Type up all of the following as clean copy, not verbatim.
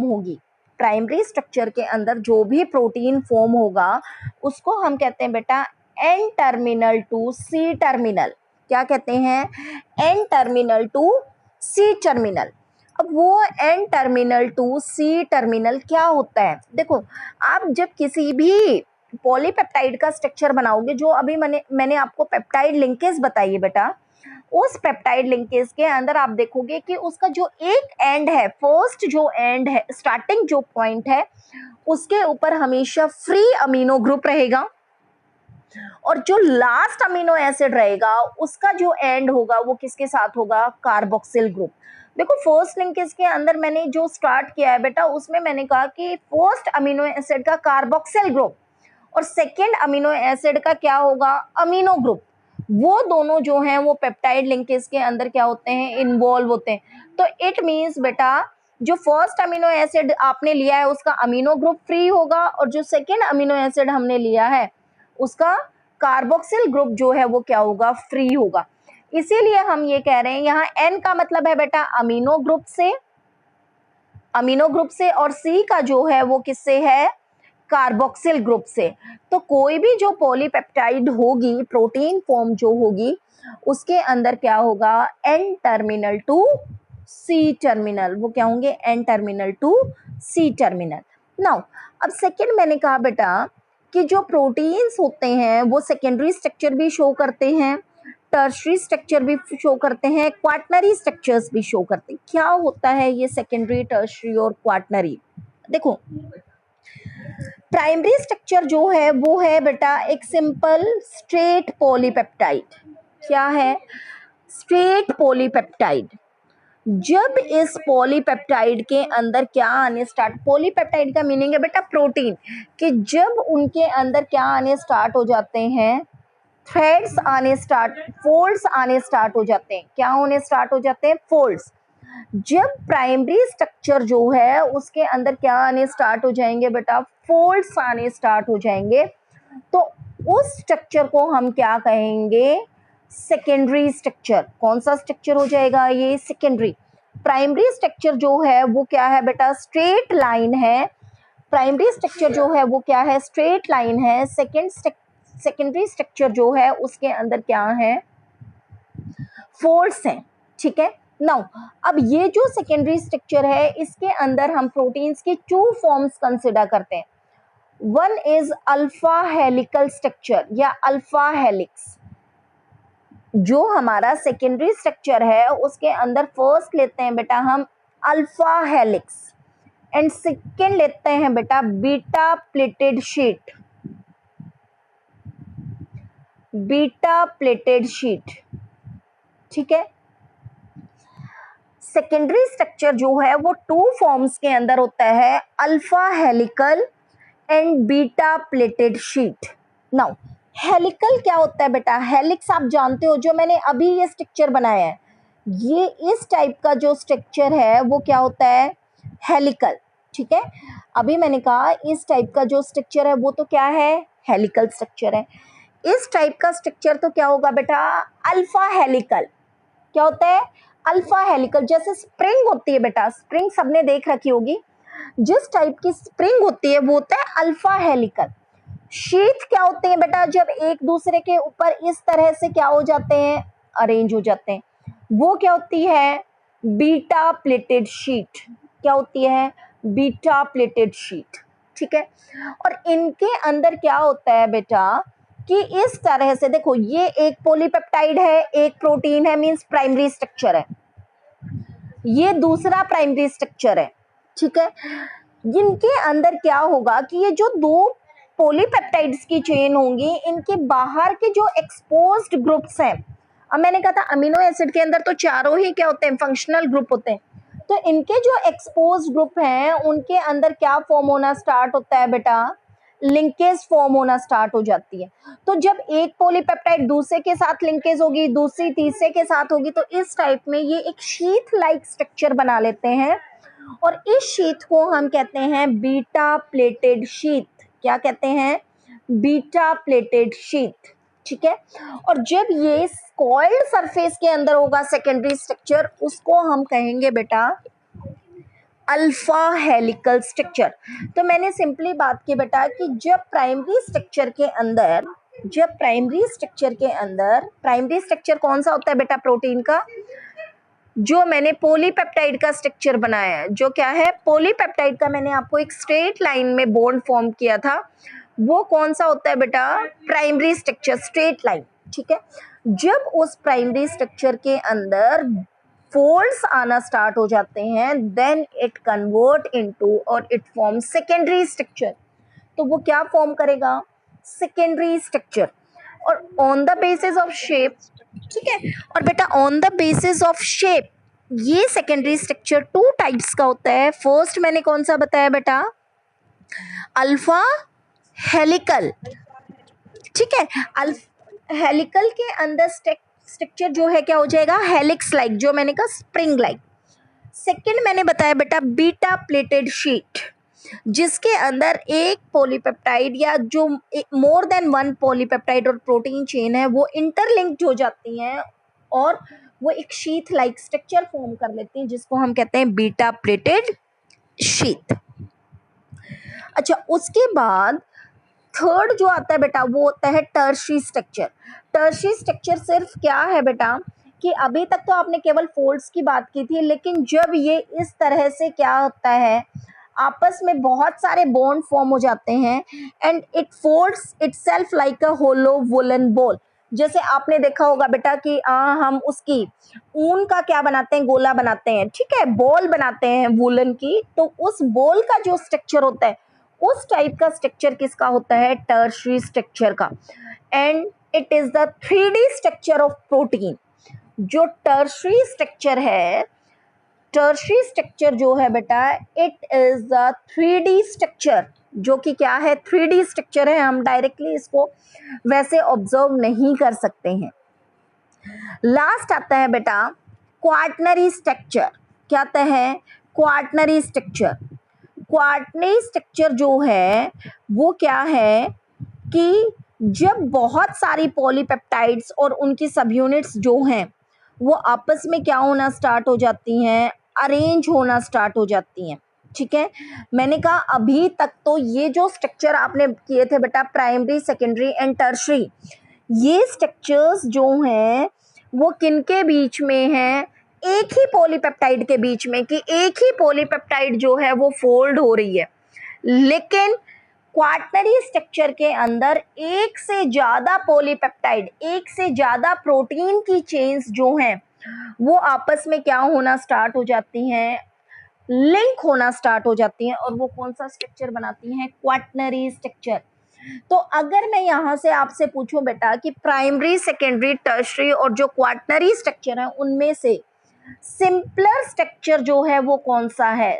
Form होगी, primary structure के अंदर जो भी प्रोटीन फॉर्म होगा उसको हम कहते हैं बेटा N terminal to C terminal. क्या कहते हैं? N terminal to C terminal. अब वो N terminal to C terminal क्या होता है? देखो, आप जब किसी भी पॉलीपेप्टाइड का स्ट्रक्चर बनाओगे, जो अभी मैंने आपको पेप्टाइड लिंकेज बताई है बेटा, उस पेप्टाइड लिंकेज के अंदर आप देखोगे कि उसका जो एक एंड है, फर्स्ट जो एंड है, स्टार्टिंग जो पॉइंट है, उसके ऊपर हमेशा फ्री अमीनो ग्रुप रहेगा, और जो लास्ट अमीनो एसिड रहेगा उसका जो एंड होगा वो किसके साथ होगा? Carboxyl group. देखो, फर्स्ट लिंकेज के अंदर मैंने जो स्टार्ट किया है बेटा, उसमें मैंने कहा कि फर्स्ट अमीनो एसिड का कार्बोक्सिल ग्रुप और सेकेंड अमीनो एसिड का क्या होगा? Amino group. वो दोनों जो हैं वो पेप्टाइड लिंकेज के अंदर क्या होते हैं? इन्वॉल्व होते हैं। तो इट मीन्स बेटा, जो फर्स्ट अमीनो एसिड आपने लिया है उसका अमीनो ग्रुप फ्री होगा, और जो सेकेंड अमीनो एसिड हमने लिया है उसका कार्बोक्सिल ग्रुप जो है वो क्या होगा? फ्री होगा। इसीलिए हम ये कह रहे हैं, यहाँ एन का मतलब है बेटा अमीनो ग्रुप से, और सी का जो है वो किससे है? कार्बोक्सिल ग्रुप से। तो कोई भी जो पॉलीपेप्टाइड होगी, प्रोटीन फॉर्म जो होगी, उसके अंदर क्या होगा? N terminal to C terminal. वो क्या होंगे? N terminal to C terminal. Now, अब सेकेंड मैंने कहा बेटा कि जो प्रोटीन्स होते हैं वो सेकेंडरी स्ट्रक्चर भी शो करते हैं, टर्शरी स्ट्रक्चर भी शो करते हैं, क्वाटनरी स्ट्रक्चर्स भी शो करते हैं। क्या होता है ये सेकेंडरी, टर्शरी और क्वाटनरी? देखो, प्राइमरी स्ट्रक्चर जो है वो है बेटा एक सिंपल स्ट्रेट पॉलीपेप्टाइड। क्या है? Straight polypeptide. जब इस पॉलीपेप्टाइड के अंदर क्या आने स्टार्ट, पॉलीपेप्टाइड का मीनिंग है बेटा प्रोटीन, कि जब उनके अंदर क्या आने स्टार्ट हो जाते हैं? थ्रेड्स आने स्टार्ट, फोल्ड्स आने स्टार्ट हो जाते हैं। क्या होने स्टार्ट हो जाते हैं? फोल्ड्स। जब प्राइमरी स्ट्रक्चर जो है उसके अंदर क्या आने स्टार्ट हो जाएंगे बेटा? फोल्ड्स आने स्टार्ट हो जाएंगे। तो उस स्ट्रक्चर को हम क्या कहेंगे? Secondary structure. कौन सा स्ट्रक्चर हो जाएगा ये? सेकेंडरी। प्राइमरी स्ट्रक्चर जो है वो क्या है बेटा? स्ट्रेट लाइन है। प्राइमरी स्ट्रक्चर जो है वो क्या है? स्ट्रेट लाइन है। सेकेंडरी स्ट्रक्चर जो है उसके अंदर क्या है? फोल्ड्स हैं। ठीक है। नाउ, अब ये जो सेकेंडरी स्ट्रक्चर है इसके अंदर हम प्रोटीन्स की टू फॉर्म्स कंसिडर करते हैं। One is alpha helical structure या अल्फा हेलिक्स। जो हमारा सेकेंडरी स्ट्रक्चर है उसके अंदर फर्स्ट लेते हैं बेटा हम अल्फा हेलिक्स, एंड सेकेंड लेते हैं बेटा beta pleated sheet. Beta pleated sheet. ठीक है। सेकेंडरी स्ट्रक्चर जो है वो टू फॉर्म्स के अंदर होता है, alpha helical and beta pleated sheet. Now, helical क्या होता है बेटा? हेलिक्स आप जानते हो, जो मैंने अभी ये स्ट्रक्चर बनाया है, ये इस टाइप का जो स्ट्रक्चर है वो क्या होता है? हेलिकल। ठीक है। अभी मैंने कहा इस टाइप का जो स्ट्रक्चर है वो तो क्या है? हेलिकल स्ट्रक्चर है। इस टाइप का स्ट्रक्चर तो क्या होगा बेटा? Alpha helical. क्या होता है? Alpha helical. जैसे स्प्रिंग होती है बेटा, स्प्रिंग सबने देख रखी होगी, जिस टाइप की स्प्रिंग होती है वो होता है अल्फा हेलिकल। शीट क्या होते हैं बेटा? जब एक दूसरे के ऊपर इस तरह से क्या हो जाते हैं? अरेंज हो जाते हैं, वो क्या होती है? Beta pleated sheet. क्या होती है? Beta pleated sheet. ठीक है। और इनके अंदर क्या होता है बेटा कि इस तरह से देखो, ये एक पॉलीपेप्टाइड है, एक प्रोटीन है, मींस प्राइमरी स्ट्रक्चर है, ये दूसरा प्राइमरी स्ट्रक्चर है। ठीक है। इनके अंदर क्या होगा कि ये जो दो पॉलीपेप्टाइड्स की चेन होंगी, इनके बाहर के जो एक्सपोज्ड ग्रुप्स हैं, अब मैंने कहा था अमीनो एसिड के अंदर तो चारों ही क्या होते हैं? फंक्शनल ग्रुप होते हैं। तो इनके जो एक्सपोज्ड ग्रुप हैं उनके अंदर क्या फॉर्म होना स्टार्ट होता है बेटा? लिंकेज फॉर्म होना स्टार्ट हो जाती है। तो जब एक पॉलीपेप्टाइड दूसरे के साथ लिंकेज होगी, दूसरी तीसरे के साथ होगी, तो इस टाइप में ये एक शीट लाइक स्ट्रक्चर बना लेते हैं, और इस शीट को हम कहते हैं बीटा प्लेटेड शीट। क्या कहते हैं? Beta pleated sheet. ठीक है। और जब ये कॉइल्ड सरफेस के अंदर होगा सेकेंडरी स्ट्रक्चर, उसको हम कहेंगे बेटा अल्फा हेलिकल स्ट्रक्चर। तो मैंने सिंपली बात की बेटा कि जब प्राइमरी स्ट्रक्चर के अंदर प्राइमरी स्ट्रक्चर कौन सा होता है बेटा प्रोटीन का, जो मैंने पॉलीपेप्टाइड का स्ट्रक्चर बनाया है, जो क्या है पॉलीपेप्टाइड का, मैंने आपको एक स्ट्रेट लाइन में बॉन्ड फॉर्म किया था, वो कौन सा होता है बेटा प्राइमरी स्ट्रक्चर, स्ट्रेट लाइन। ठीक है, जब उस प्राइमरी स्ट्रक्चर के अंदर फोल्ड्स आना स्टार्ट हो जाते हैं, देन इट कन्वर्ट इनटू और इट फॉर्म सेकेंडरी स्ट्रक्चर। तो वो क्या फॉर्म करेगा, सेकेंडरी स्ट्रक्चर। और on the basis of shape, ठीक है, और बेटा on the basis of shape ये सेकेंडरी स्ट्रक्चर टू टाइप्स का होता है। फर्स्ट मैंने कौन सा बताया बेटा, अल्फा हेलिकल। ठीक है, हेलिकल के अंदर स्ट्रक्चर जो है क्या हो जाएगा, हेलिक्स लाइक, जो मैंने कहा स्प्रिंग लाइक। सेकंड मैंने बताया बेटा बीटा प्लेटेड शीट, जिसके अंदर एक पॉलीपेप्टाइड या जो मोर देन वन पॉलीपेप्टाइड और प्रोटीन चेन है वो इंटरलिंक्ड हो जाती हैं और वो एक शीट लाइक स्ट्रक्चर फॉर्म कर लेती हैं, जिसको हम कहते हैं बीटा प्लेटेड शीट। अच्छा, उसके बाद थर्ड जो आता है बेटा वो होता है टर्शियरी स्ट्रक्चर। टर्शियरी स्ट्रक्चर सिर्फ क्या है बेटा कि अभी तक तो आपने केवल फोल्ड्स की बात की थी, लेकिन जब ये इस तरह से क्या होता है, आपस में बहुत सारे बॉन्ड फॉर्म हो जाते हैं and it folds itself like a hollow woollen ball. जैसे आपने देखा होगा बेटा कि हम उसकी ऊन का क्या बनाते हैं, गोला बनाते हैं, ठीक है, बॉल बनाते हैं वुलन की, तो उस बॉल का जो स्ट्रक्चर होता है उस टाइप का स्ट्रक्चर किसका होता है, टर्शियरी स्ट्रक्चर का। And it is the 3D structure of protein. जो टर्शियरी स्ट्रक्चर है, टर्शियरी स्ट्रक्चर जो है बेटा it is the 3D structure, जो कि क्या है 3D स्ट्रक्चर है, हम डायरेक्टली इसको वैसे ऑब्जर्व नहीं कर सकते हैं। लास्ट आता है बेटा क्वार्टनरी स्ट्रक्चर। क्या आता है, क्वार्टनरी स्ट्रक्चर। क्वार्टनरी स्ट्रक्चर जो है वो क्या है कि जब बहुत सारी पॉलीपेप्टाइड्स और उनकी सब यूनिट्स जो हैं वो आपस में क्या होना स्टार्ट हो जाती हैं, अरेंज होना स्टार्ट हो जाती हैं। ठीक है, मैंने कहा अभी तक तो ये जो स्ट्रक्चर आपने किए थे बेटा प्राइमरी सेकेंडरी एंड टर्शियरी, ये स्ट्रक्चर्स जो हैं वो किनके बीच में हैं, एक ही पॉलीपेप्टाइड के बीच में, कि एक ही पॉलीपेप्टाइड जो है वो फोल्ड हो रही है। लेकिन क्वार्टनरी स्ट्रक्चर के अंदर एक से ज्यादा पॉलीपेप्टाइड, एक से ज्यादा प्रोटीन की चेन्स जो हैं वो आपस में क्या होना स्टार्ट हो जाती हैं, लिंक होना स्टार्ट हो जाती हैं, और वो कौन सा स्ट्रक्चर बनाती हैं, क्वार्टनरी स्ट्रक्चर। तो अगर मैं यहाँ से आपसे पूछूं बेटा कि प्राइमरी सेकेंडरी टर्शियरी और जो क्वार्टनरी स्ट्रक्चर है उनमें से सिंपलर स्ट्रक्चर जो है वो कौन सा है,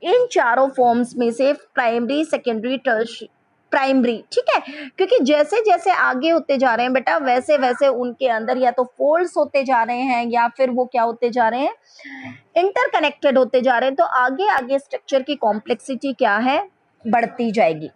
इन चारों फॉर्म्स में से प्राइमरी सेकेंडरी टर्शियरी प्राइमरी। ठीक है, क्योंकि जैसे जैसे आगे होते जा रहे हैं बेटा वैसे वैसे उनके अंदर या तो फोल्ड्स होते जा रहे हैं या फिर वो क्या होते जा रहे हैं, इंटरकनेक्टेड होते जा रहे हैं, तो आगे आगे स्ट्रक्चर की कॉम्प्लेक्सिटी क्या है, बढ़ती जाएगी।